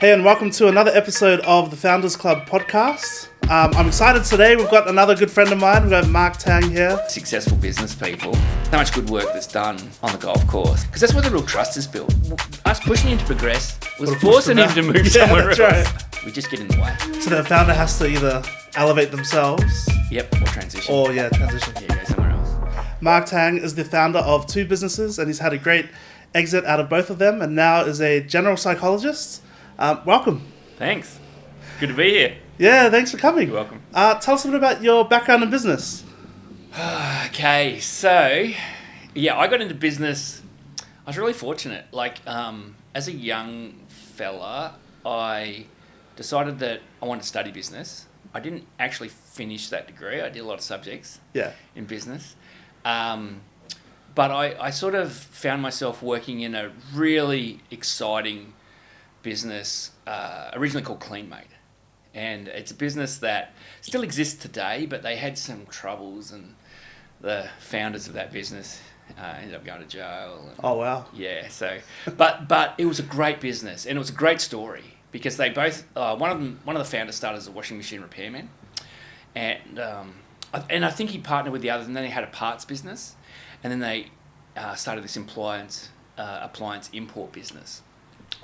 Hey, and welcome to another episode of the Founders Club podcast. I'm excited today. We've got another good friend of mine. We've got Mark Tang here. Successful business people. How much good work that's done on the golf course. Because that's where the real trust is built. Us pushing him to progress was forcing him to move somewhere else. Right. We just get in the way. So the founder has to either elevate themselves. Yep, or transition. Transition. Yeah, go somewhere else. Mark Tang is the founder of two businesses, and he's had a great exit out of both of them, and now is a general psychologist. Welcome. Thanks. Good to be here. Yeah, thanks for coming. You're welcome. Tell us a bit about your background in business. Okay, so, I got into business. I was really fortunate. As a young fella, I decided that I wanted to study business. I didn't actually finish that degree. I did a lot of subjects in business. But I sort of found myself working in a really exciting business, originally called CleanMate. And it's a business that still exists today, but they had some troubles, and the founders of that business ended up going to jail. And, oh, wow. Yeah, so, but it was a great business, and it was a great story, because they both, one of the founders started as a washing machine repairman, and I think he partnered with the others, and then he had a parts business, and then they started this appliance import business.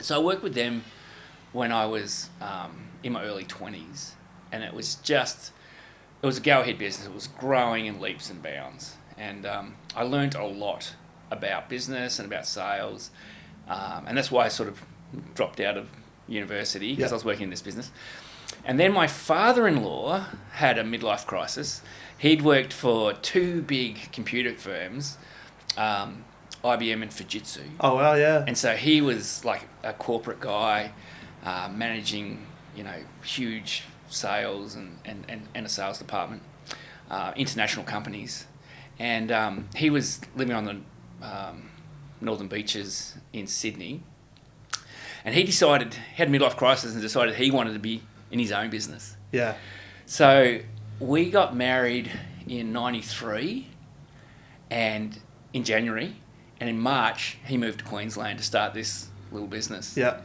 So I worked with them when I was in my early 20s, and it was a go-ahead business. It was growing in leaps and bounds, and I learned a lot about business and about sales, and that's why I sort of dropped out of university, because I was working in this business. And then my father-in-law had a midlife crisis. He'd worked for two big computer firms, IBM and Fujitsu. Oh, wow, yeah. And so he was like a corporate guy, managing, huge sales and a sales department, international companies. And he was living on the northern beaches in Sydney. And he had a midlife crisis and decided he wanted to be in his own business. Yeah. So we got married in 93 and in January. And in March, he moved to Queensland to start this little business that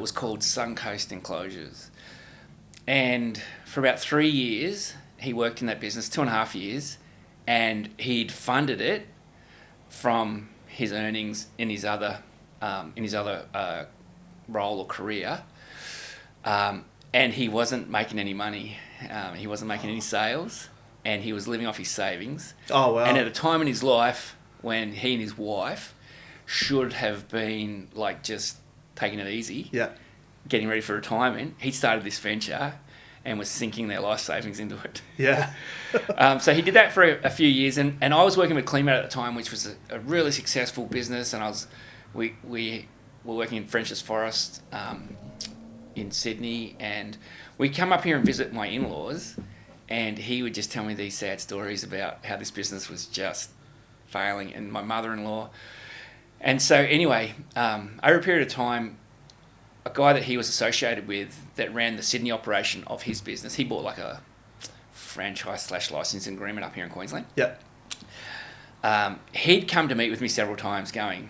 was called Suncoast Enclosures. And for about 3 years, he worked in that business, 2.5 years, and he'd funded it from his earnings in his other role or career. And he wasn't making any money. He wasn't making any sales, and he was living off his savings. Oh, wow. And at a time in his life when he and his wife should have been just taking it easy, getting ready for retirement, he started this venture and was sinking their life savings into it. Yeah. So he did that for a few years, and I was working with CleanMate at the time, which was a really successful business, and we were working in French's Forest in Sydney, and we'd come up here and visit my in-laws, and he would just tell me these sad stories about how this business was just failing, and my mother-in-law. And so anyway, over a period of time, a guy that he was associated with that ran the Sydney operation of his business, he bought a franchise/licensing agreement up here in Queensland. Yeah. He'd come to meet with me several times going,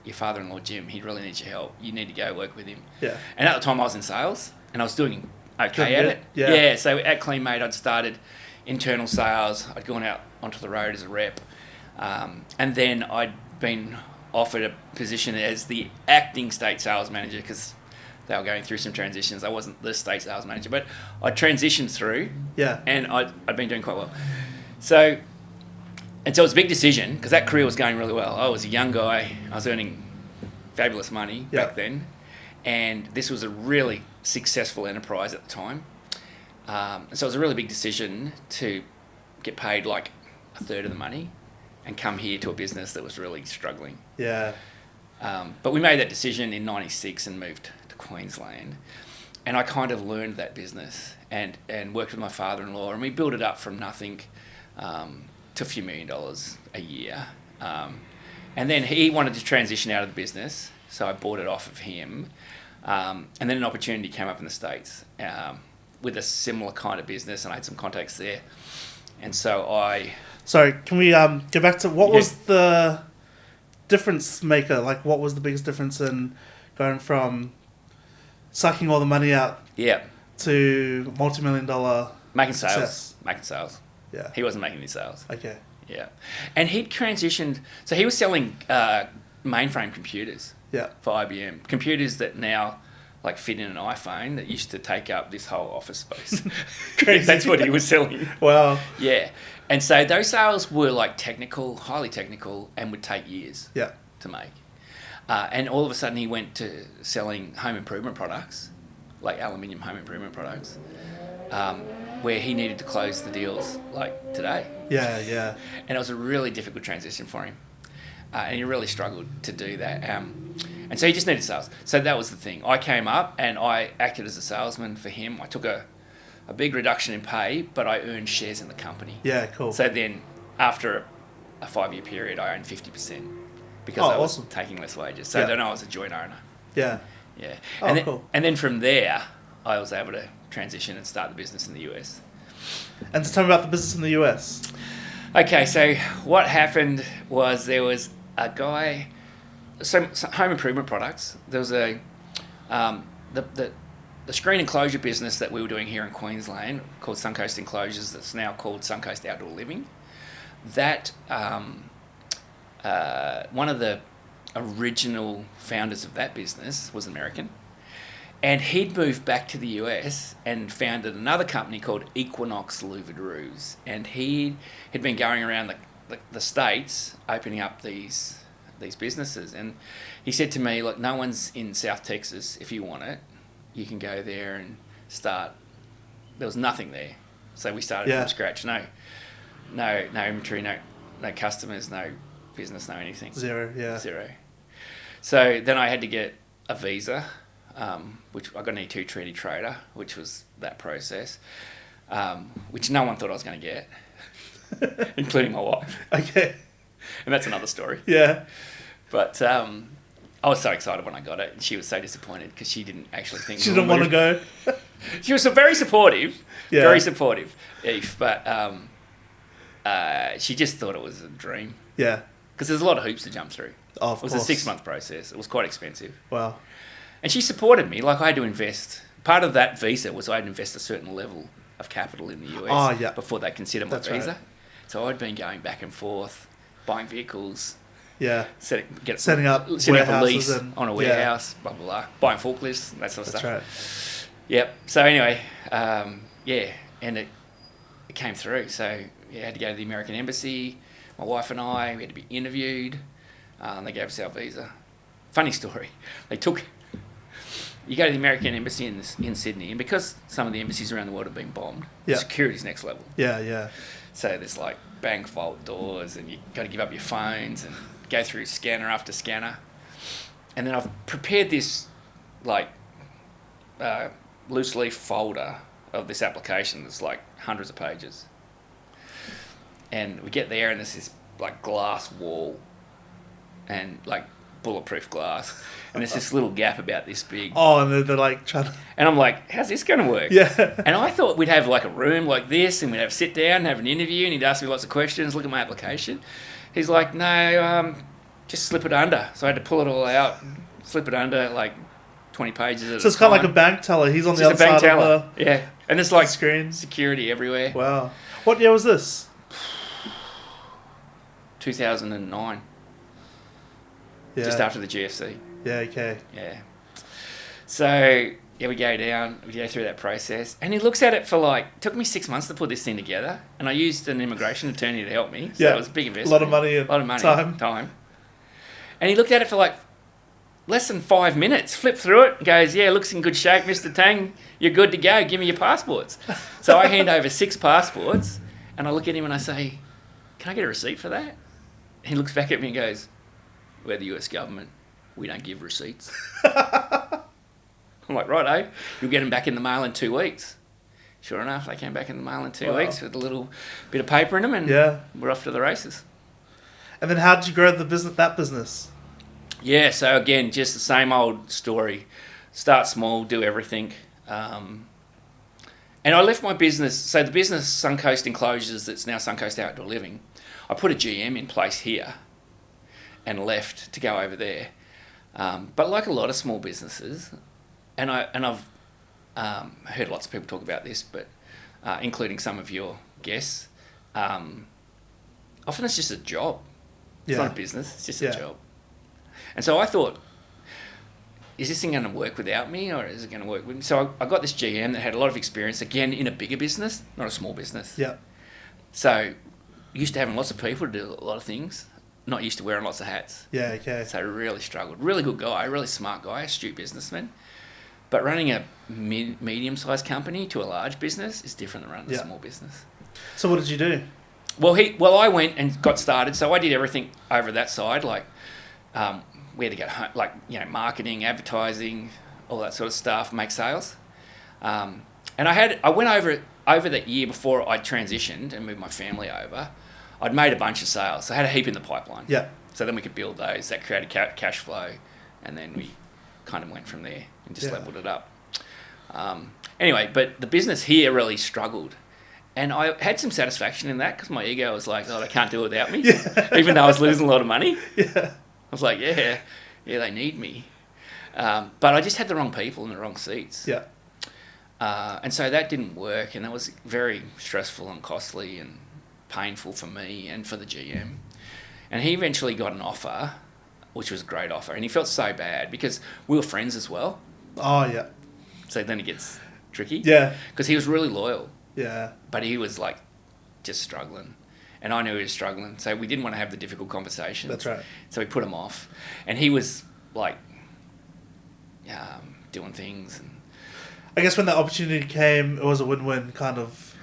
your father-in-law, Jim, he really needs your help. You need to go work with him. Yeah. And at the time I was in sales, and I was doing okay at it. Yeah, so at CleanMate I'd started internal sales. I'd gone out onto the road as a rep. And then I'd been offered a position as the acting state sales manager, because they were going through some transitions. I wasn't the state sales manager, but I transitioned through. Yeah. And I'd been doing quite well. So it was a big decision, because that career was going really well. I was a young guy. I was earning fabulous money back then. And this was a really successful enterprise at the time. And so it was a really big decision to get paid a third of the money and come here to a business that was really struggling. Yeah. But we made that decision in 96 and moved to Queensland. And I kind of learned that business and worked with my father-in-law, and we built it up from nothing to a few $1 million a year. And then he wanted to transition out of the business, so I bought it off of him. And then an opportunity came up in the States with a similar kind of business, and I had some contacts there. And so Sorry, can we go back to what was the difference maker? What was the biggest difference in going from sucking all the money out Yeah. to multi-million-dollar Making sales. success. Making sales. Yeah. He wasn't making any sales. Okay. Yeah. And he'd transitioned. So he was selling mainframe computers Yeah. for IBM. Computers that now like fit in an iPhone that used to take up this whole office space. Crazy. That's what he was selling. Wow. Yeah. And so those sales were like technical, highly technical, and would take years Yeah. to make. And all of a sudden he went to selling home improvement products, like aluminium home improvement products, where he needed to close the deals like today. Yeah. Yeah. And it was a really difficult transition for him. And he really struggled to do that. And so he just needed sales. So that was the thing. I came up and I acted as a salesman for him. I took a big reduction in pay, but I earned shares in the company. Yeah. Cool. So then after a 5-year period, I owned 50% because I was awesome. taking less wages. So Yeah. then I was a joint owner. Yeah. Yeah. Oh, And then, cool. and then from there, I was able to transition and start the business in the US. And so tell me about the business in the US. Okay, so what happened was there was a guy, so home improvement products. There was the screen enclosure business that we were doing here in Queensland called Suncoast Enclosures. That's now called Suncoast Outdoor Living. That one of the original founders of that business was American. And he'd moved back to the US and founded another company called Equinox Louvedours. And he had been going around the States opening up these businesses. And he said to me, look, no one's in South Texas. If you want it, you can go there and start. There was nothing there. So we started from scratch. No inventory, no customers, no business, no anything. Zero. So then I had to get a visa, which I got an E2 treaty trader, which was that process, which no one thought I was going to get, including my wife. Okay. And that's another story. Yeah. But I was so excited when I got it, and she was so disappointed because she didn't actually think She didn't want to go. She was very supportive, Eve, but she just thought it was a dream. Yeah. Because there's a lot of hoops to jump through. Oh, of it was course. a 6-month process. It was quite expensive. Wow. And she supported me. Like, I had to invest. Part of that visa was I had to invest a certain level of capital in the US before they consider my visa. Right. So I'd been going back and forth, buying vehicles, Yeah. setting up a lease and, on a warehouse, blah, blah, blah. Buying forklifts, that sort of That's stuff. right. Yep. So anyway, and it came through. So I had to go to the American Embassy. My wife and I, we had to be interviewed. And they gave us our visa. Funny story. You go to the American Embassy in Sydney, and because some of the embassies around the world have been bombed, security's next level. Yeah. So there's like bank vault doors, and you got to give up your phones and go through scanner after scanner. And then I've prepared this like loose leaf folder of this application that's like hundreds of pages. And we get there, and there's this like glass wall and like bulletproof glass, and there's this little gap about this big. Oh, and they're like trying to... And I'm like, how's this going to work? Yeah. And I thought we'd have like a room like this, and we'd have sit down and have an interview, and he'd ask me lots of questions, look at my application. He's like, no, just slip it under. So I had to pull it all out, slip it under like 20 pages at a time. So it's kind of like a bank teller. He's on the other bank side teller. of the... Yeah. And there's like screen. Security everywhere. Wow. What year was this? 2009. Yeah. Just after the GFC. Yeah, okay. Yeah. So, we go down, we go through that process, and he looks at it for it took me 6 months to put this thing together, and I used an immigration attorney to help me, so it was a big investment. A lot of money and time. And he looked at it for less than 5 minutes, flipped through it, and goes, yeah, looks in good shape, Mr. Tang, you're good to go, give me your passports. So I hand over 6 passports, and I look at him and I say, can I get a receipt for that? He looks back at me and goes, we're the US government. We don't give receipts. I'm like, righto, you'll get them back in the mail in 2 weeks. Sure enough, they came back in the mail in 2 weeks with a little bit of paper in them, and we're off to the races. And then how did you grow that business? Yeah, so again, just the same old story. Start small, do everything. And I left my business, so the business Suncoast Enclosures, that's now Suncoast Outdoor Living, I put a GM in place here and left to go over there. But like a lot of small businesses, I've heard lots of people talk about this, but including some of your guests. Often it's just a job. It's not a business. It's just a job. And so I thought, is this thing going to work without me, or is it going to work with me? So I got this GM that had a lot of experience, again, in a bigger business, not a small business. Yeah. So used to having lots of people to do a lot of things, not used to wearing lots of hats. Yeah, okay. So really struggled. Really good guy, really smart guy, astute businessman. But running a medium-sized company to a large business is different than running a small business. So what did you do? Well, I went and got started. So I did everything over that side, like where to go home, like, you know, marketing, advertising, all that sort of stuff, make sales. And I went over that year before I transitioned and moved my family over. I'd made a bunch of sales. So I had a heap in the pipeline. Yeah. So then we could build those. That created cash flow, and then we kind of went from there and just leveled it up. Anyway, but the business here really struggled. And I had some satisfaction in that because my ego was like, oh, they can't do it without me. Yeah. Even though I was losing a lot of money. Yeah. I was like, yeah, they need me. But I just had the wrong people in the wrong seats. Yeah. And so that didn't work, and that was very stressful and costly and painful for me and for the GM. And he eventually got an offer, which was a great offer, and he felt so bad because we were friends as well. Oh, yeah. So then it gets tricky. Yeah. Because he was really loyal. Yeah. But he was like just struggling. And I knew he was struggling. So we didn't want to have the difficult conversations. That's right. So we put him off. And he was like doing things. And I guess when that opportunity came, it was a win-win kind of.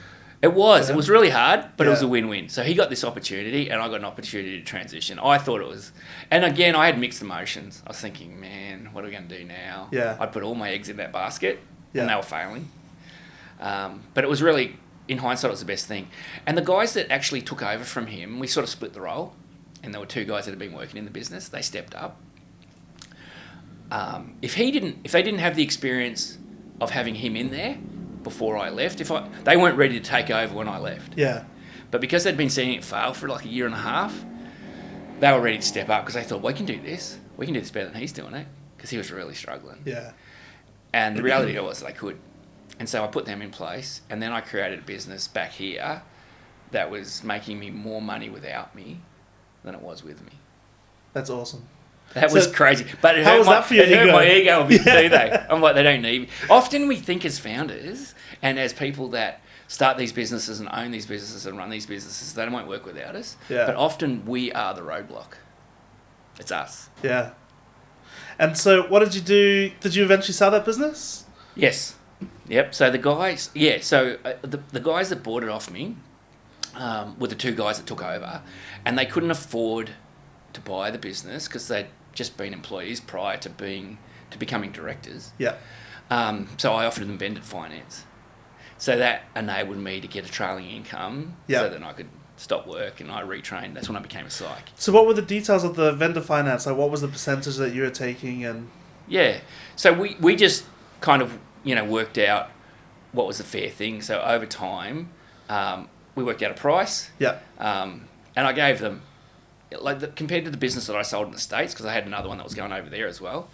It was. It was really hard, but it was a win-win. So he got this opportunity and I got an opportunity to transition. I thought it was... And again, I had mixed emotions. I was thinking, man, what are we going to do now? Yeah. I put all my eggs in that basket and they were failing. But it was really, in hindsight, it was the best thing. And the guys that actually took over from him, we sort of split the role. And there were two guys that had been working in the business. They stepped up. If they didn't have the experience of having him in there before I left, they weren't ready to take over when I left. Yeah. But because they'd been seeing it fail for like a year and a half, they were ready to step up because they thought, we can do this. We can do this better than he's doing it, because he was really struggling. Yeah. And the reality was they could. And so I put them in place, and then I created a business back here that was making me more money without me than it was with me. That's awesome. That was crazy. But it how was that for your ego? Hurt my ego a bit too, though. I'm like, they don't need me. Often we think as founders and as people that start these businesses and own these businesses and run these businesses, they won't work without us. Yeah. But often we are the roadblock. It's us. Yeah. And so what did you do? Did you eventually sell that business? Yes. Yep. So the guys, the guys that bought it off me were the two guys that took over, and they couldn't afford to buy the business because they'd just been employees prior to becoming directors. Yeah. So I offered them vendor finance. So that enabled me to get a trailing income so that I could stop work, and I retrained. That's when I became a psych. So what were the details of the vendor finance? Like, what was the percentage that you were taking? And yeah. So we just kind of, worked out what was the fair thing. So over time, we worked out a price. Yeah. And I gave them, compared to the business that I sold in the States, because I had another one that was going over there as well.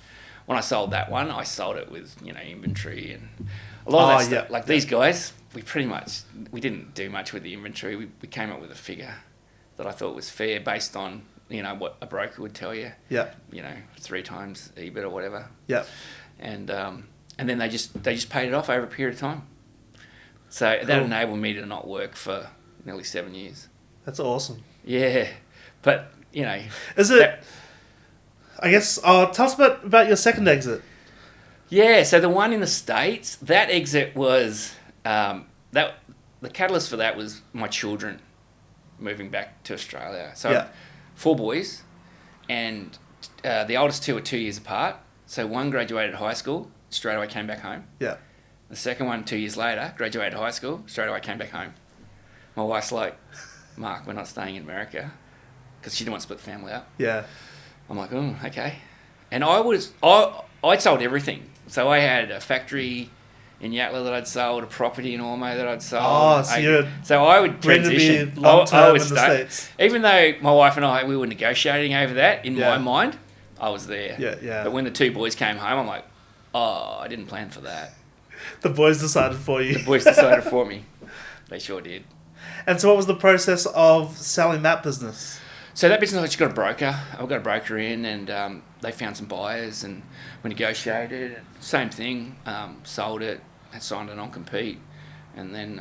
When I sold that one, I sold it with, inventory and a lot of that stuff. Like these guys, we didn't do much with the inventory. We came up with a figure that I thought was fair based on, what a broker would tell you. Yeah. 3 times EBIT or whatever. Yeah. And then they just paid it off over a period of time. So that enabled me to not work for nearly 7 years. That's awesome. Yeah. But, Is it... I guess, tell us about your second exit. Yeah, so the one in the States, that exit was... the catalyst for that was my children moving back to Australia. So I have 4 boys, and the oldest 2 are 2 years apart. So one graduated high school, straight away came back home. Yeah. The second one, 2 years later, graduated high school, straight away came back home. My wife's like, Mark, we're not staying in America, because she didn't want to split the family up. Yeah. I'm like, oh, okay. And I'd sold everything. So I had a factory in Yatala that I'd sold, a property in Ormo that I'd sold. Oh, so I would transition. To be long-term in the States. Even though my wife and I, we were negotiating over that, in my mind, I was there. Yeah. But when the 2 boys came home, I'm like, Oh, I didn't plan for that. The boys decided for you. The boys decided for me. They sure did. And so what was the process of selling that business? So that business, I just got a broker. I got a broker in, and they found some buyers, and we negotiated. Same thing. Sold it. Had signed a non-compete, and then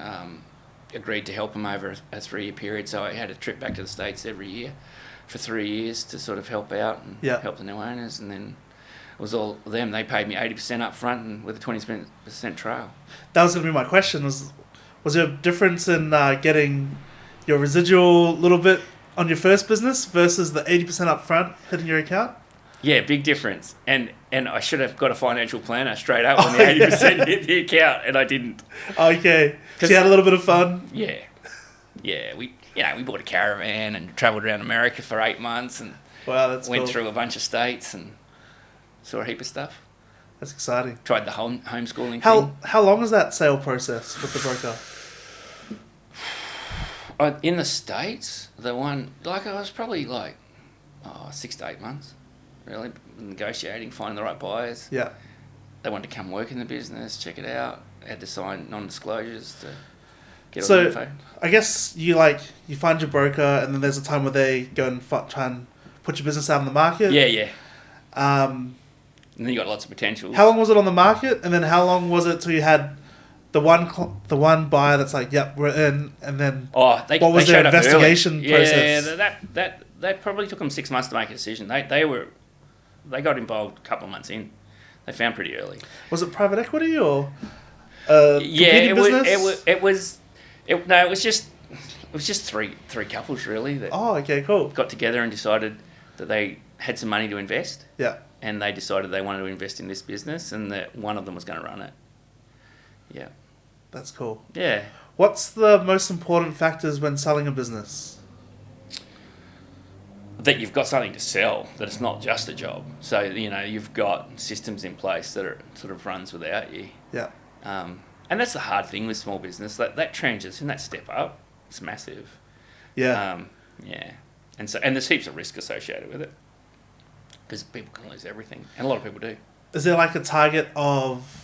agreed to help them over a 3-year period. So I had a trip back to the States every year for 3 years to sort of help out and help the new owners, and then it was all them. They paid me 80% up front and with a 20% trail. That was going to be my question. Was there a difference in getting your residual little bit on your first business versus the 80% up front hitting your account? Yeah, big difference. And I should have got a financial planner straight up when the 80% hit the account, and I didn't. Okay. So you had a little bit of fun? Yeah. Yeah, we bought a caravan and travelled around America for 8 months and went cool. Through a bunch of states and saw a heap of stuff. That's exciting. Tried the homeschooling thing. How long is that sale process with the broker? In the States, I was probably 6 to 8 months, really, negotiating, finding the right buyers. Yeah. They wanted to come work in the business, check it out. I had to sign non-disclosures to get all the info. I guess you find your broker, and then there's a time where they go and try and put your business out on the market. Yeah. And then you got lots of potential. How long was it on the market, and then how long was it till you had the one buyer that's like, yep, we're in, and then what was their investigation process? Yeah, that probably took them 6 months to make a decision. They got involved a couple of months in. They found pretty early. Was it private equity or business? It was just three couples really that okay, cool. got together and decided that they had some money to invest. Yeah. And they decided they wanted to invest in this business, and that one of them was going to run it. Yeah. That's cool. Yeah. What's the most important factors when selling a business? That you've got something to sell, that it's not just a job. So, you've got systems in place that are sort of runs without you. Yeah. And that's the hard thing with small business. That transition, that step up, it's massive. Yeah. Yeah. And there's heaps of risk associated with it. Because people can lose everything. And a lot of people do. Is there a target of...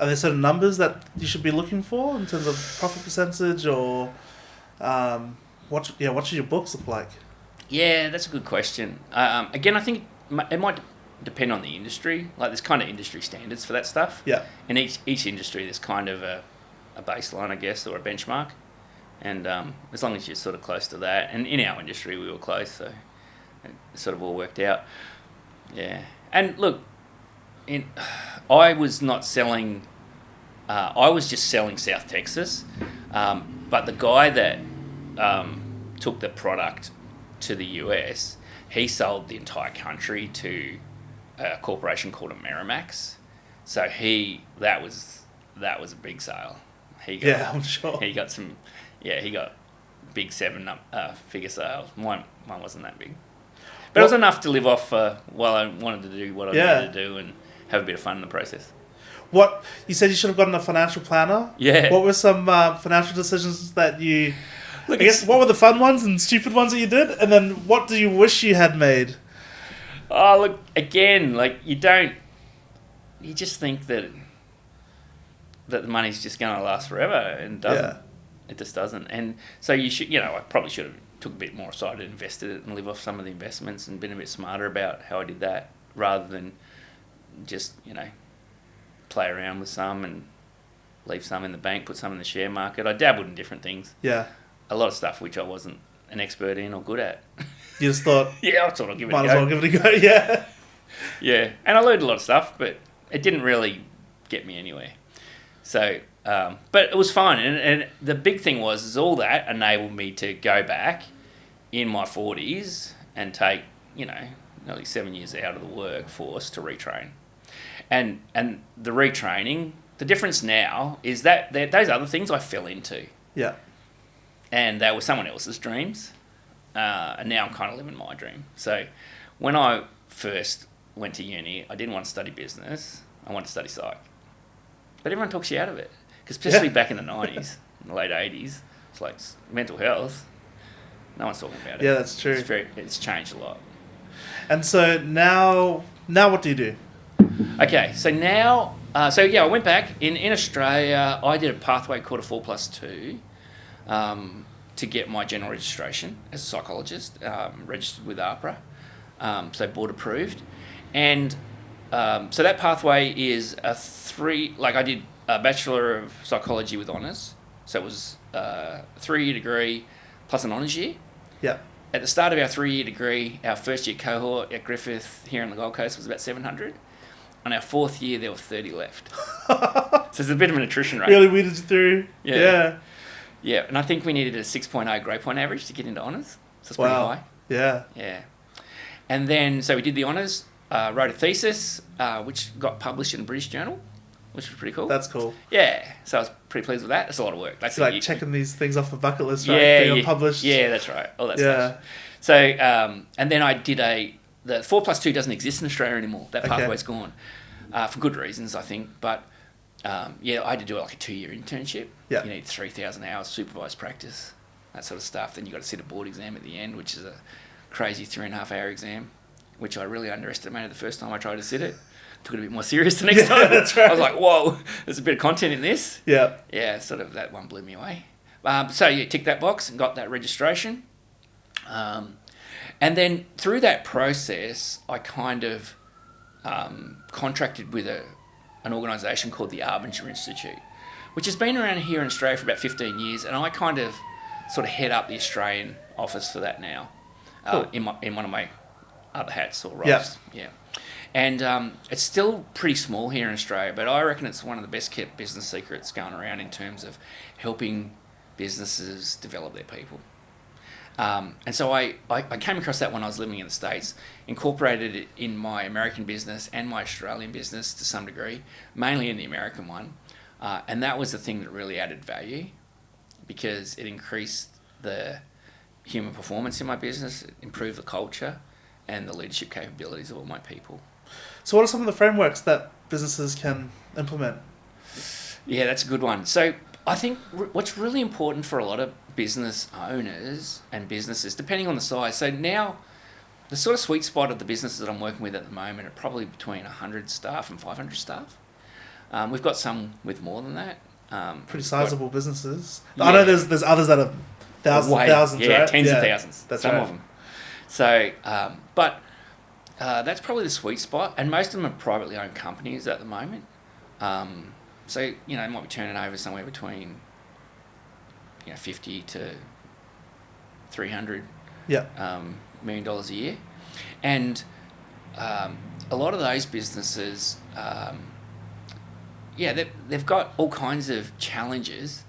Are there certain numbers that you should be looking for in terms of profit percentage or... what should your books look like? Yeah, that's a good question. Again, I think it might depend on the industry. There's kind of industry standards for that stuff. Yeah. In each industry, there's kind of a baseline, I guess, or a benchmark. And as long as you're sort of close to that. And in our industry, we were close, so it sort of all worked out. Yeah. And look, I was not selling... I was just selling South Texas. But the guy that took the product to the US, he sold the entire country to a corporation called Amerimax. So that was a big sale. I'm sure. He got some, he got big 7-figure sales. Mine wasn't that big. But it was enough to live off while I wanted to do what I needed to do and have a bit of fun in the process. What you said you should have gotten a financial planner? Yeah. What were some financial decisions that you... I guess, what were the fun ones and stupid ones that you did? And then what do you wish you had made? Oh, look, again, you just think that the money's just going to last forever, and doesn't. Yeah. It just doesn't. And so you should, I probably should have took a bit more aside and invested it and live off some of the investments and been a bit smarter about how I did that rather than just, play around with some and leave some in the bank, put some in the share market. I dabbled in different things. Yeah. A lot of stuff which I wasn't an expert in or good at. You just thought... Yeah, I thought I'll give it a go. Might as well give it a go, yeah. Yeah, and I learned a lot of stuff, but it didn't really get me anywhere. So, but it was fun, and the big thing was all that enabled me to go back in my 40s and take, nearly 7 years out of the workforce to retrain. And the retraining, the difference now is that those other things I fell into. Yeah. And they were someone else's dreams, and now I'm kind of living my dream. So when I first went to uni, I didn't want to study business. I wanted to study psych. But everyone talks you out of it. Because especially back in the 90s, in the late 80s, it's like mental health. No one's talking about it. Yeah, that's true. It's changed a lot. And so now what do you do? Okay, so now, I went back. In Australia, I did a pathway called a 4+2 to get my general registration as a psychologist, registered with APRA, so board approved. And so that pathway is I did a Bachelor of Psychology with honours. So it was a 3-year degree plus an honours year. Yeah. At the start of our 3-year degree, our first year cohort at Griffith here on the Gold Coast was about 700. On our 4th year, there were 30 left. So there's a bit of an attrition rate. Really weeded you through. Yeah. Yeah, and I think we needed a 6.0 grade point average to get into honours. So it's pretty high. Yeah. Yeah. And then, so we did the honours, wrote a thesis, which got published in the British Journal, which was pretty cool. That's cool. Yeah, so I was pretty pleased with that. That's a lot of work. It's like checking these things off the bucket list, right? Yeah, Being published. Yeah, that's right. All that stuff. So, and then I did the 4+2 doesn't exist in Australia anymore. That pathway's gone, for good reasons, I think. But I had to do like a 2-year internship. Yeah. You need 3,000 hours supervised practice, that sort of stuff. Then you got to sit a board exam at the end, which is a crazy 3.5-hour exam, which I really underestimated the first time I tried to sit it. Took it a bit more serious the next time. That's right. I was like, whoa, there's a bit of content in this. Yeah. Yeah, sort of that one blew me away. So you tick that box and got that registration. And then through that process, I kind of contracted with an organisation called the Arbinger Institute, which has been around here in Australia for about 15 years, and I kind of sort of head up the Australian office for that now, cool. in one of my other hats or roles. Yeah. And it's still pretty small here in Australia, but I reckon it's one of the best kept business secrets going around in terms of helping businesses develop their people. And so I came across that when I was living in the States, incorporated it in my American business and my Australian business to some degree, mainly in the American one. And that was the thing that really added value because it increased the human performance in my business, it improved the culture and the leadership capabilities of all my people. So what are some of the frameworks that businesses can implement? Yeah, that's a good one. So I think what's really important for a lot of business owners and businesses, depending on the size. So now, the sort of sweet spot of the businesses that I'm working with at the moment are probably between 100 staff and 500 staff. We've got some with more than that. Pretty sizable businesses. Yeah. I know there's others that are thousands, yeah, right? Tens of thousands. That's some right. of them. So, but that's probably the sweet spot, and most of them are privately owned companies at the moment. So they might be turning over somewhere between 50 to 300 million dollars a year, and a lot of those businesses, they've got all kinds of challenges,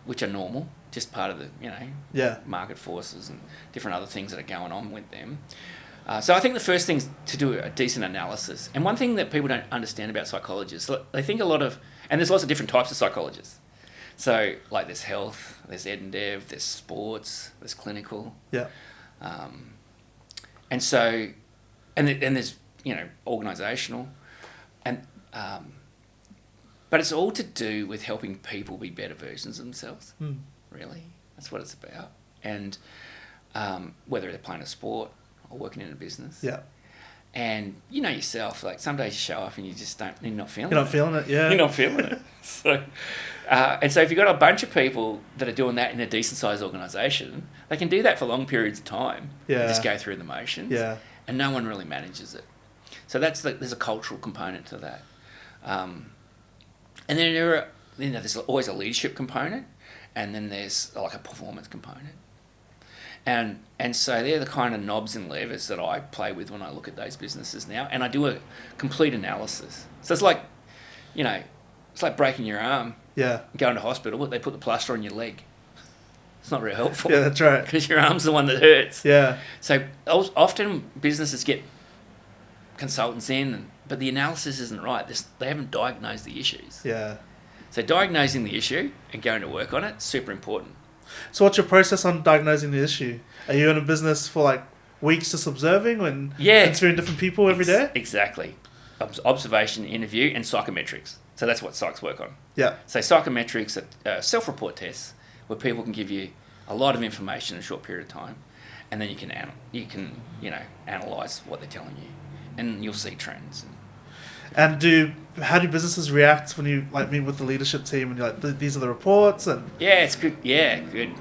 which are normal, just part of the market forces and different other things that are going on with them. So I think the first thing is to do a decent analysis. And one thing that people don't understand about psychologists, they think and there's lots of different types of psychologists. So like there's health, there's ed and dev, there's sports, there's clinical. Yeah. And so, and there's, organisational. And, but it's all to do with helping people be better versions of themselves, really. That's what it's about. And whether they're playing a sport or working in a business. Yeah. And yourself, like some days you show up and you're not feeling it. You're not feeling it, yeah. You're not feeling it. So, and so if you've got a bunch of people that are doing that in a decent sized organisation, they can do that for long periods of time. Yeah. Just go through the motions. Yeah. And no one really manages it. So there's a cultural component to that. And then there's always a leadership component, and then there's like a performance component. And so they're the kind of knobs and levers that I play with when I look at those businesses now, and I do a complete analysis. So it's like, it's like breaking your arm. Yeah. Going to hospital, but they put the plaster on your leg. It's not very helpful. Yeah, that's right. Because your arm's the one that hurts. Yeah. So often businesses get consultants in, but the analysis isn't right. They haven't diagnosed the issues. Yeah. So diagnosing the issue and going to work on it, super important. So what's your process on diagnosing the issue? Are you in a business for like weeks just observing and interviewing different people every day? Exactly. Observation, interview, and psychometrics. So that's what psychs work on. Yeah. So psychometrics are self-report tests where people can give you a lot of information in a short period of time, and then you can analyze what they're telling you, and you'll see trends. And how do businesses react when you like meet with the leadership team and you're like, these are the reports and Yeah, it's good. Yeah, good.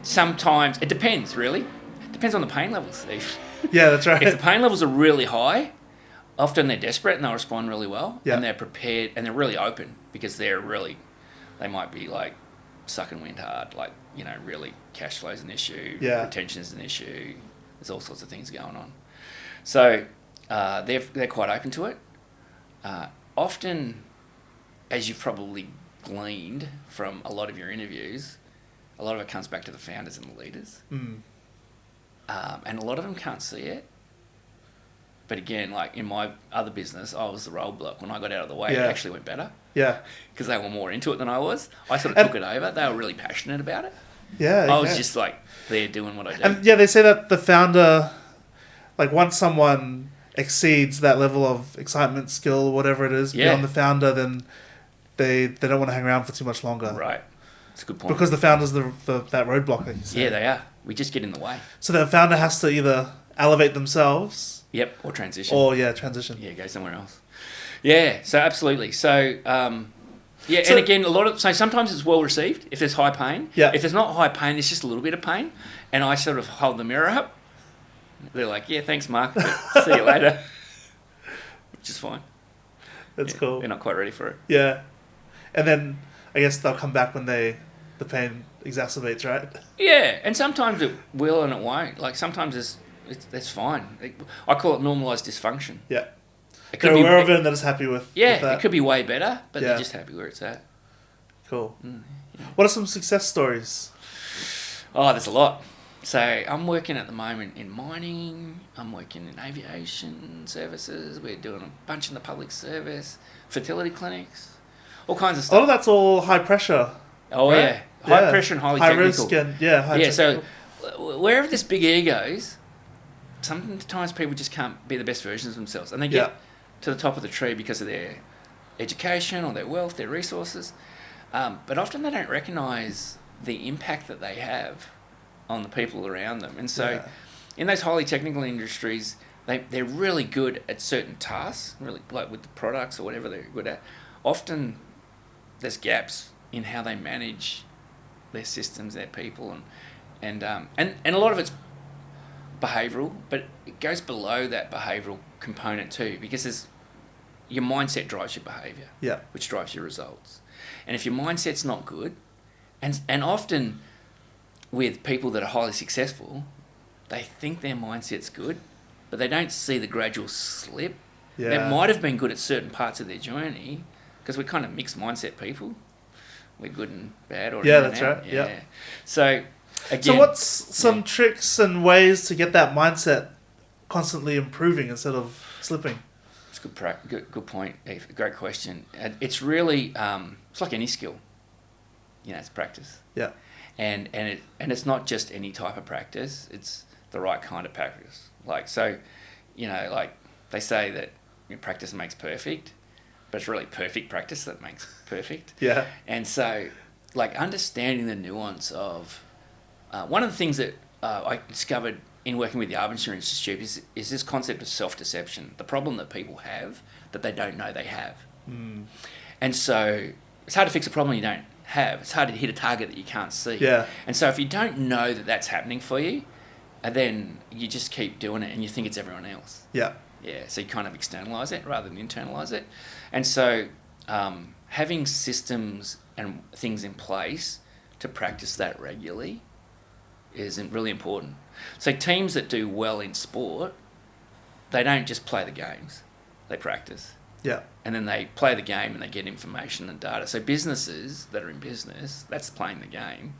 Sometimes it depends. Really, it depends on the pain levels, Steve. yeah, that's right. If the pain levels are really high, often they're desperate and they'll respond really well, Yeah. and they're prepared and they're really open because they might be like sucking wind hard, like really cash flow is an issue, retention is an issue. There's all sorts of things going on, so they're quite open to it. Often, as you've probably gleaned from a lot of your interviews, a lot of it comes back to the founders and the leaders. Mm. And a lot of them can't see it. But again, like in my other business, I was the roadblock. When I got out of the way, it actually went better. Yeah. Because they were more into it than I was. I sort of took it over. They were really passionate about it. Yeah. I was just like there doing what I do. And yeah, they say that the founder, like once someone exceeds that level of excitement, skill, whatever it is, beyond the founder, then they don't want to hang around for too much longer. Right. That's a good point. Because the founder's that roadblock, like you said. Yeah, they are. We just get in the way. So the founder has to either elevate themselves. Yep, or transition. Transition. Yeah, go somewhere else. Yeah, so absolutely. So, and again, sometimes it's well received if there's high pain. Yeah. If there's not high pain, there's just a little bit of pain. And I sort of hold the mirror up. They're like, yeah, thanks, Mark. But see you later. Which is fine. That's cool. They're not quite ready for it. Yeah. And then I guess they'll come back when the pain exacerbates, right? Yeah, and sometimes it will and it won't. Like sometimes that's fine. I call it normalised dysfunction. Yeah. They're aware of it and they're just happy with that. It could be way better, but they're just happy where it's at. Cool. What are some success stories? Oh, there's a lot. So I'm working at the moment in mining. I'm working in aviation services. We're doing a bunch in the public service, fertility clinics, all kinds of stuff. A lot of that's all high pressure. Oh, right? High pressure and highly high technical. Risk and, high technical. So wherever this big ego goes, sometimes people just can't be the best versions of themselves. And they get to the top of the tree because of their education or their wealth, their resources. But often they don't recognise the impact that they have on the people around them. And so in those highly technical industries, they're really good at certain tasks, really like with the products or whatever they're good at. Often there's gaps in how they manage their systems, their people, and a lot of it's behavioural, but it goes below that behavioural component too, because your mindset drives your behaviour, which drives your results. And if your mindset's not good, and often with people that are highly successful, they think their mindset's good, but they don't see the gradual slip. Yeah. They might have been good at certain parts of their journey, because we're kind of mixed mindset people. We're good and bad, or that's right. Yeah. So again, so what's some tricks and ways to get that mindset constantly improving instead of slipping? It's good point. Great question. It's really it's like any skill. It's practice. Yeah. And it's not just any type of practice. It's the right kind of practice. Like they say that practice makes perfect, but it's really perfect practice that makes perfect. Yeah. And so, understanding the nuance of one of the things that I discovered in working with the Arbiter Institute is this concept of self-deception, the problem that people have that they don't know they have. Mm. And so it's hard to fix a problem you don't have. It's hard to hit a target that you can't see. Yeah. And so if you don't know that that's happening for you, then you just keep doing it and you think it's everyone else. Yeah. Yeah, so you kind of externalise it rather than internalise it. And so having systems and things in place to practice that regularly is really important. So teams that do well in sport, they don't just play the games, they practice. Yeah. And then they play the game and they get information and data. So businesses that are in business, that's playing the game.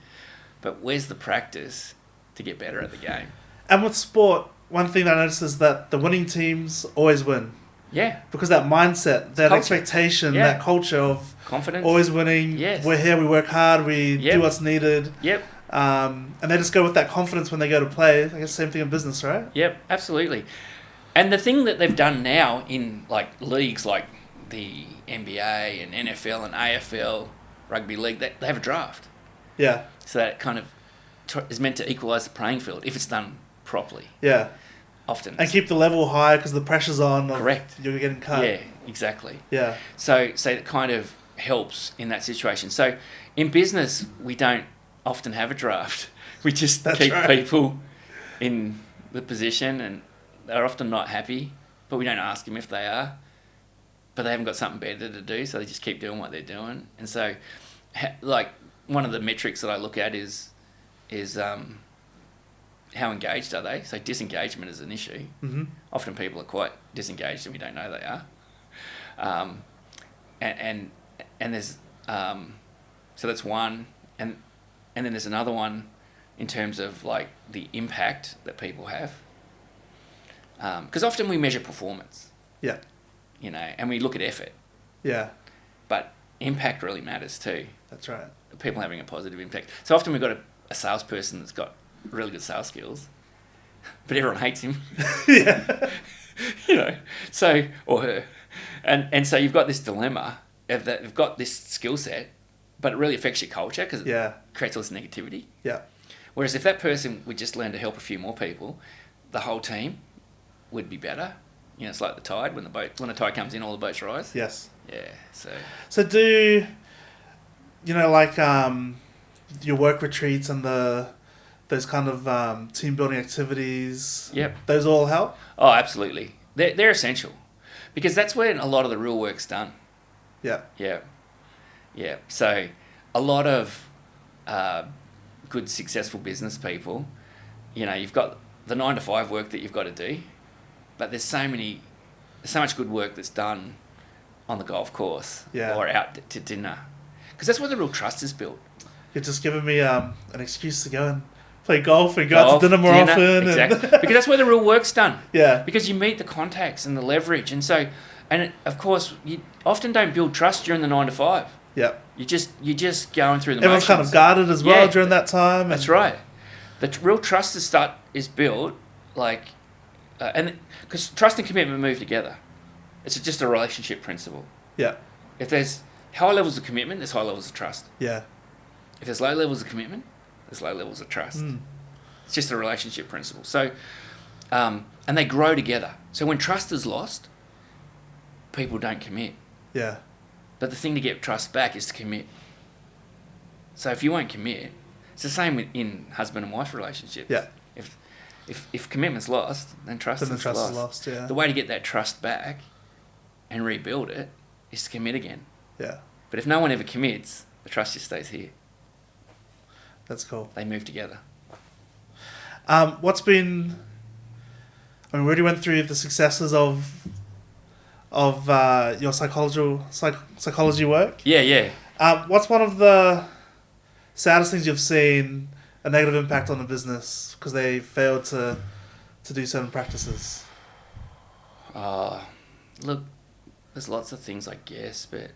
But where's the practice to get better at the game? And with sport, one thing that I noticed is that the winning teams always win. Yeah. Because that mindset, that culture. Expectation, that culture of confidence, always winning. Yes. We're here, we work hard, we do what's needed. Yep. And they just go with that confidence when they go to play. I guess same thing in business, right? Yep, absolutely. And the thing that they've done now in leagues like the NBA and NFL and AFL, rugby league, they have a draft. Yeah. So that kind of is meant to equalise the playing field if it's done properly. Yeah. often. And keep the level high because the pressure's on. Correct. You're getting cut. Yeah, exactly. Yeah. So it kind of helps in that situation. So in business, we don't often have a draft. We just keep people in the position, and they're often not happy, but we don't ask them if they are. But they haven't got something better to do, so they just keep doing what they're doing. And so, like, one of the metrics that I look at is how engaged are they? So disengagement is an issue. Mm-hmm. Often people are quite disengaged and we don't know they are. And there's so that's one, and then there's another one in terms of like the impact that people have. Because often we measure performance. Yeah. You know, and we look at effort. Yeah. But impact really matters too. That's right. People having a positive impact. So often we've got a salesperson that's got really good sales skills, but everyone hates him. Yeah. You know, so, or her. And so you've got this dilemma of that you've got this skill set, but it really affects your culture because it creates all this negativity. Yeah. Whereas if that person would just learn to help a few more people, the whole team would be better. You know, it's like the tide. When the tide comes in, all the boats rise. Yes. Yeah. So do, you know, like your work retreats and those kind of team building activities. Yep. Those all help. Oh, absolutely. They're essential, because that's when a lot of the real work's done. Yeah. Yeah. Yeah. So a lot of good, successful business people, you know, you've got the 9 to 5 work that you've got to do, but there's so much good work that's done on the golf course or out to dinner, because that's where the real trust is built. You're just giving me an excuse to go and play golf and go out to dinner more often. Exactly. Because that's where the real work's done. Yeah. Because you meet the contacts and the leverage, and so, of course, you often don't build trust during the 9 to 5. Yeah. You're just going through the Everyone's motions. kind of guarded as well during that time. That's right. The real trust is built and because trust and commitment move together. It's just a relationship principle. Yeah. If there's high levels of commitment, there's high levels of trust. Yeah. If there's low levels of commitment, there's low levels of trust. It's just a relationship principle. So, and they grow together. So when trust is lost, people don't commit. Yeah. But the thing to get trust back is to commit. So if you won't commit, it's the same in husband and wife relationships. Yeah. If commitment's lost, then trust is lost. Yeah. The way to get that trust back and rebuild it is to commit again. Yeah. But if no one ever commits, the trust just stays here. That's cool. They move together. What's been... I mean, we already went through the successes of your psychology work. Yeah. What's one of the saddest things you've seen a negative impact on the business because they failed to do certain practices? Look, there's lots of things, I guess, but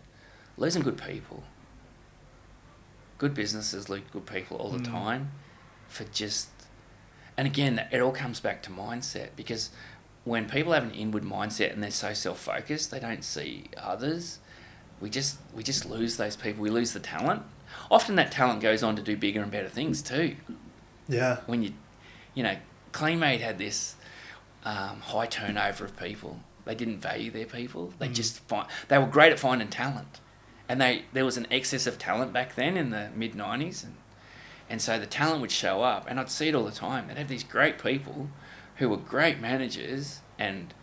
losing good people. Good businesses lose good people all the time for just... And again, it all comes back to mindset, because when people have an inward mindset and they're so self-focused, they don't see others. We just lose those people. We lose the talent. Often that talent goes on to do bigger and better things too. Yeah. When you know, CleanMade had this high turnover of people. They didn't value their people. They they were great at finding talent, and there was an excess of talent back then in the mid-90s, and so the talent would show up, and I'd see it all the time. They'd have these great people who were great managers, and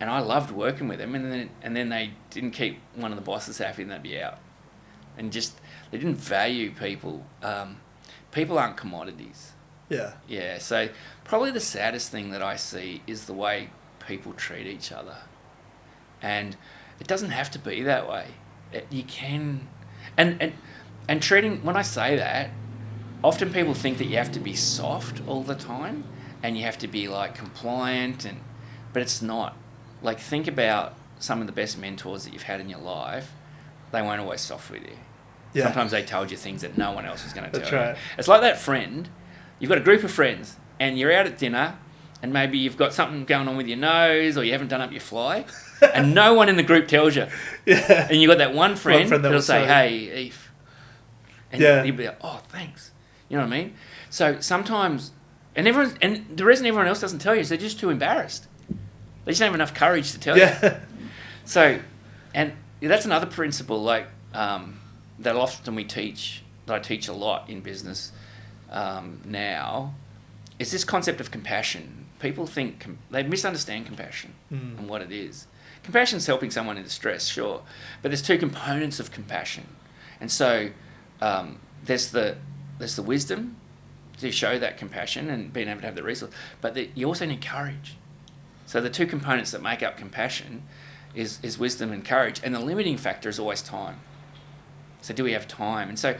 I loved working with them, and then they didn't keep one of the bosses happy, and they'd be out, and just they didn't value people. People aren't commodities. Yeah. Yeah. So probably the saddest thing that I see is the way people treat each other, and it doesn't have to be that way. You can, and treating. When I say that, often people think that you have to be soft all the time, and you have to be like compliant, but it's not. Like, think about some of the best mentors that you've had in your life. They weren't always soft with you. Yeah. Sometimes they told you things that no one else was going to tell you. Right. It's like that friend. You've got a group of friends, and you're out at dinner, and maybe you've got something going on with your nose, or you haven't done up your fly, and no one in the group tells you. Yeah. And you've got that one friend that'll say, "Hey, Eve," and you'll be like, "Oh, thanks." You know what I mean? So sometimes And the reason everyone else doesn't tell you is they're just too embarrassed. They just don't have enough courage to tell you. So, and that's another principle that often that I teach a lot in business now, is this concept of compassion. People think, they misunderstand compassion and what it is. Compassion is helping someone in distress, sure, but there's two components of compassion. And so there's the wisdom to show that compassion and being able to have the resource, but you also need courage. So the two components that make up compassion is wisdom and courage, and the limiting factor is always time. So do we have time? And so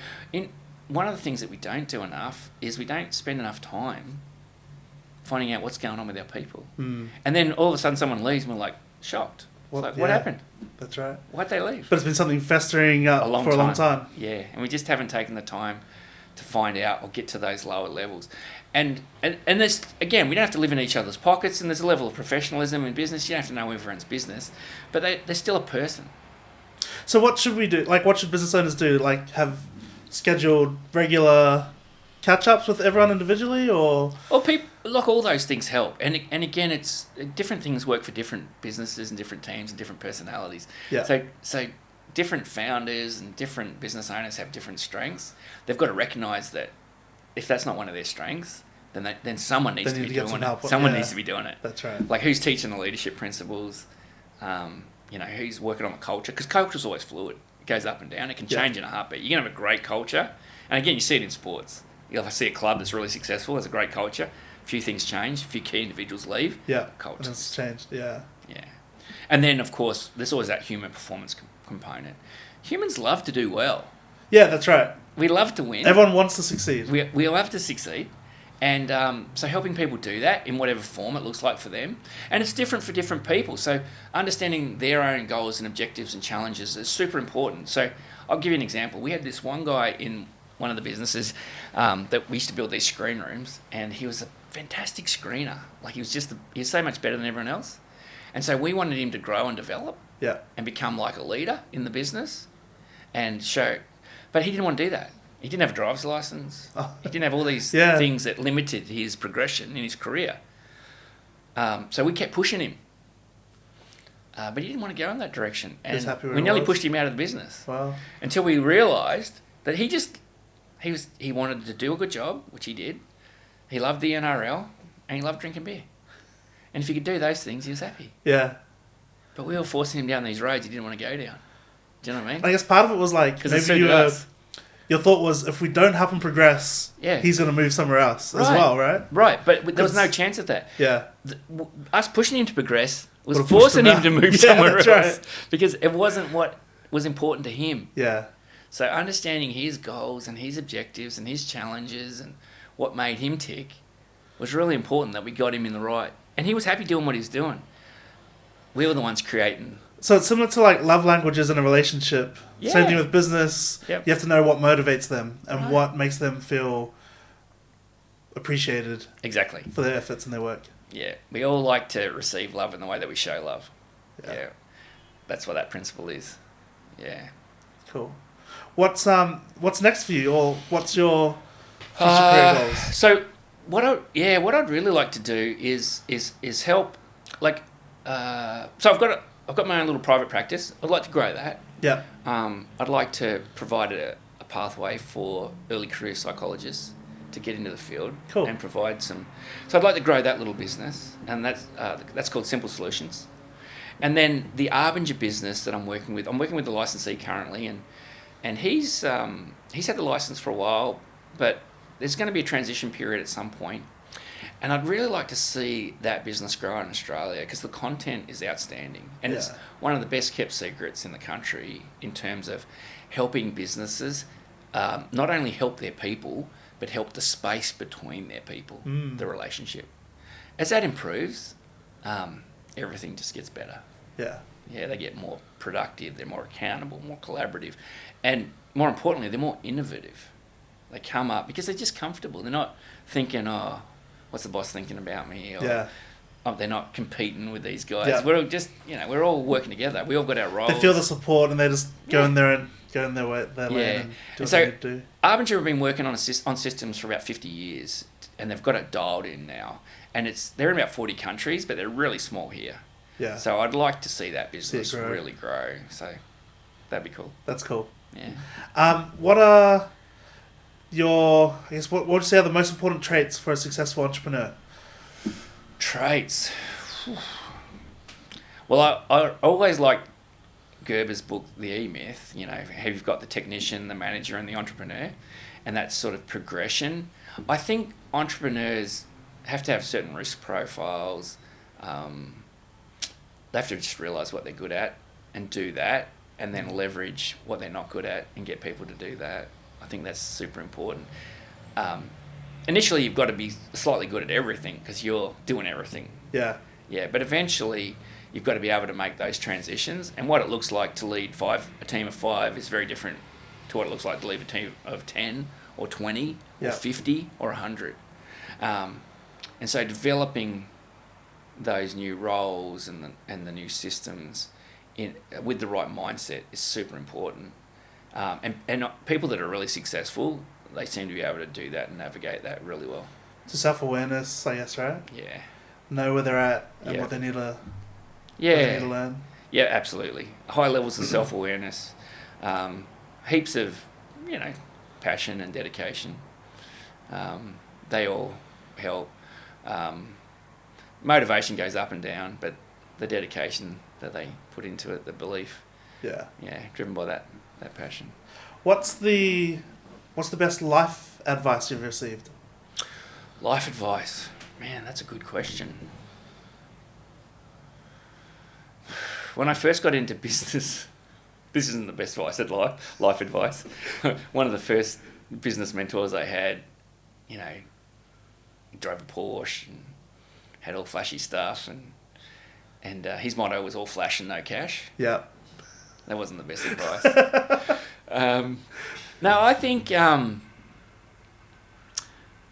one of the things that we don't do enough is we don't spend enough time finding out what's going on with our people. And then all of a sudden someone leaves and we're like shocked. What happened? That's right. Why'd they leave? But it's been something festering for a long time. Yeah, and we just haven't taken the time to find out or get to those lower levels. And there's, again, we don't have to live in each other's pockets, and there's a level of professionalism in business. You don't have to know everyone's business, but they're still a person. So what should we do? Like, what should business owners do? Like, have scheduled regular catch-ups with everyone individually, or? Well, look, all those things help. And again, it's different things work for different businesses and different teams and different personalities. Yeah. So different founders and different business owners have different strengths. They've got to recognise that if that's not one of their strengths, then someone needs to be doing it. Someone needs to be doing it. That's right. Like, who's teaching the leadership principles? Who's working on the culture? Because culture's always fluid. It goes up and down. It can change in a heartbeat. You can have a great culture, and again, you see it in sports. If I see a club that's really successful, has a great culture, a few things change, a few key individuals leave. Yeah, culture. It's changed. Yeah. Yeah, and then of course there's always that human performance component. Humans love to do well. Yeah, that's right. We love to win. Everyone wants to succeed. We love to succeed. And so helping people do that in whatever form it looks like for them. And it's different for different people. So understanding their own goals and objectives and challenges is super important. So I'll give you an example. We had this one guy in one of the businesses that we used to build these screen rooms, and he was a fantastic screener. Like, he was so much better than everyone else. And so we wanted him to grow and develop and become like a leader in the business and show. But he didn't want to do that. He didn't have a driver's license. He didn't have all these things that limited his progression in his career. So we kept pushing him. But he didn't want to go in that direction. And we nearly pushed him out of the business. Wow. Until we realised that he wanted to do a good job, which he did. He loved the NRL, and he loved drinking beer. And if he could do those things, he was happy. Yeah. But we were forcing him down these roads he didn't want to go down. Do you know what I mean? I guess part of it was like, maybe your thought was, if we don't help him progress, he's going to move somewhere else as well, right? Right, but there was no chance of that. Yeah. Us pushing him to progress was forcing him to move somewhere else. Right. Because it wasn't what was important to him. Yeah. So understanding his goals and his objectives and his challenges and what made him tick was really important, that we got him in the right. And he was happy doing what he was doing. We were the ones creating. So it's similar to like love languages in a relationship. Yeah. Same thing with business. Yep. You have to know what motivates them and what makes them feel appreciated. Exactly. For their efforts and their work. Yeah. We all like to receive love in the way that we show love. Yeah. That's what that principle is. Yeah. Cool. What's next for you, or what's your future career goals? So what I'd really like to do is help, like, so I've got my own little private practice. I'd like to grow that. Yeah. I'd like to provide a pathway for early career psychologists to get into the field and provide some. So I'd like to grow that little business, and that's called Simple Solutions. And then the Arbinger business that I'm working with the licensee currently, and he's had the license for a while, but there's going to be a transition period at some point. And I'd really like to see that business grow in Australia, because the content is outstanding. And it's one of the best kept secrets in the country in terms of helping businesses not only help their people, but help the space between their people, the relationship. As that improves, everything just gets better. Yeah. Yeah, they get more productive, they're more accountable, more collaborative. And more importantly, they're more innovative. They come up because they're just comfortable. They're not thinking, oh, what's the boss thinking about me? Or, oh, they're not competing with these guys. Yeah. We're all just, we're all working together. We all got our roles. They feel the support and they just go in there and go in their lane and do and what so they need to do. Arbinger have been working on systems for about 50 years, and they've got it dialed in now. And they're in about 40 countries, but they're really small here. Yeah. So I'd like to see that business really grow. So that'd be cool. That's cool. Yeah. What are your, I guess, what would you say are the most important traits for a successful entrepreneur? Traits. Well, I always like Gerber's book, The E-Myth, how you've got the technician, the manager, and the entrepreneur, and that sort of progression. I think entrepreneurs have to have certain risk profiles. They have to just realise what they're good at and do that, and then leverage what they're not good at and get people to do that. I think that's super important. Initially, you've got to be slightly good at everything because you're doing everything. Yeah. Yeah, but eventually you've got to be able to make those transitions, and what it looks like to lead a team of 5 is very different to what it looks like to lead a team of 10 or 20 or 50 or 100. And so developing those new roles and the new systems with the right mindset is super important. And people that are really successful, they seem to be able to do that and navigate that really well. So self-awareness, I guess, right? Yeah. Know where they're at and what they need to learn. Yeah, absolutely. High levels of self-awareness, heaps of, passion and dedication. They all help. Motivation goes up and down, but the dedication that they put into it, the belief, driven by that passion. What's the best life advice you've received? Life advice, man, that's a good question. When I first got into business, this isn't the best advice at life advice. One of the first business mentors I had, he drove a Porsche and had all flashy stuff, and his motto was all flash and no cash. Yeah. That wasn't the best advice. No, I think,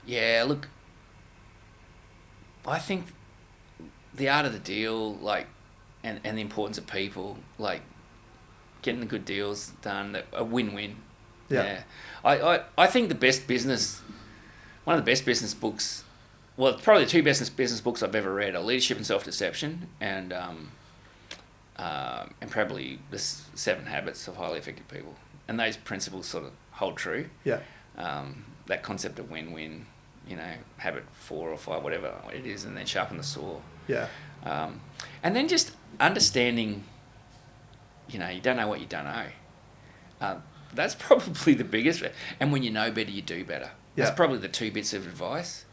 look, I think the art of the deal, and the importance of people, getting the good deals done, a win-win. Yeah. I think one of the best business books, well, probably the 2 best business books I've ever read are Leadership and Self-Deception and probably the 7 Habits of Highly Effective People. And those principles sort of hold true. Yeah. That concept of win-win, habit 4 or 5, whatever it is, and then sharpen the saw. Yeah. And then just understanding, you don't know what you don't know. That's probably the biggest. And when you know better, you do better. Yeah. That's probably the 2 bits of advice.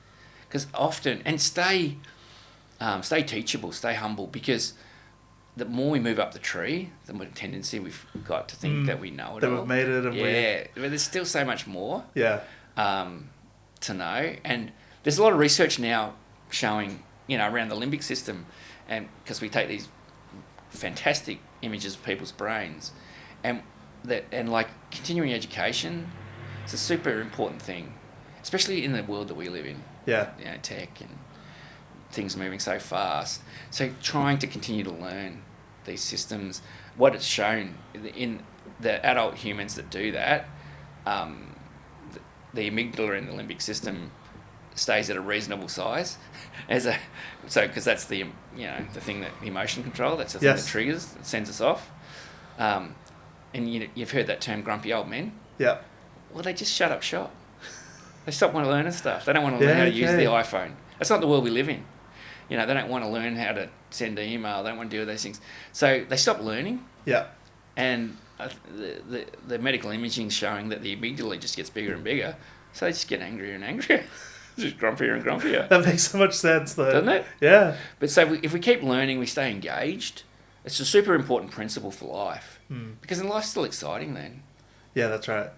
Because often, and stay teachable, stay humble, because the more we move up the tree, the more tendency we've got to think that we know it all. That we've made it. And but there's still so much more to know. And there's a lot of research now showing, around the limbic system, and because we take these fantastic images of people's brains, and continuing education is a super important thing, especially in the world that we live in. Yeah. Tech and things moving so fast. So trying to continue to learn these systems, what it's shown in the adult humans that do that, the amygdala in the limbic system stays at a reasonable size, because that's the the thing that emotion control. That's the thing that triggers, that sends us off. And you've heard that term, grumpy old men. Yeah. Well, they just shut up shop. They stop wanting to learn stuff. They don't want to learn how to use the iPhone. That's not the world we live in. They don't want to learn how to send an email. They don't want to do those things. So they stop learning. Yeah. And the medical imaging is showing that the amygdala just gets bigger and bigger. So they just get angrier and angrier. Just grumpier and grumpier. That makes so much sense, though. Doesn't it? Yeah. But so if we keep learning, we stay engaged. It's a super important principle for life. Because then life's still exciting then. Yeah, that's right.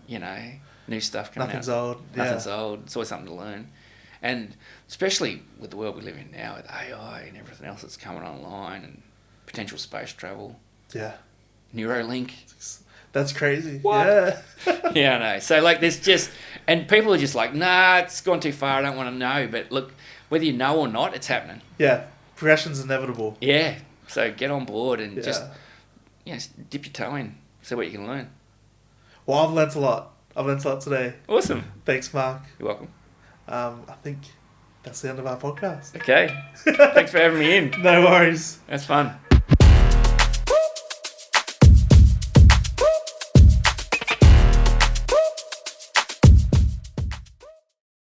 New stuff coming Nothing's out. old. Nothing's old. It's always something to learn. And especially with the world we live in now, with AI and everything else that's coming online and potential space travel. Yeah. Neuralink. That's crazy. What? Yeah. Yeah, I know. So, there's just... And people are just like, nah, it's gone too far, I don't want to know. But look, whether you know or not, it's happening. Yeah. Progression's inevitable. Yeah. So get on board and just dip your toe in, see what you can learn. Well, I've learnt a lot. I've learnt a lot today. Awesome. Thanks, Mark. You're welcome. I think that's the end of our podcast. Okay. Thanks for having me in. No worries. That's fun.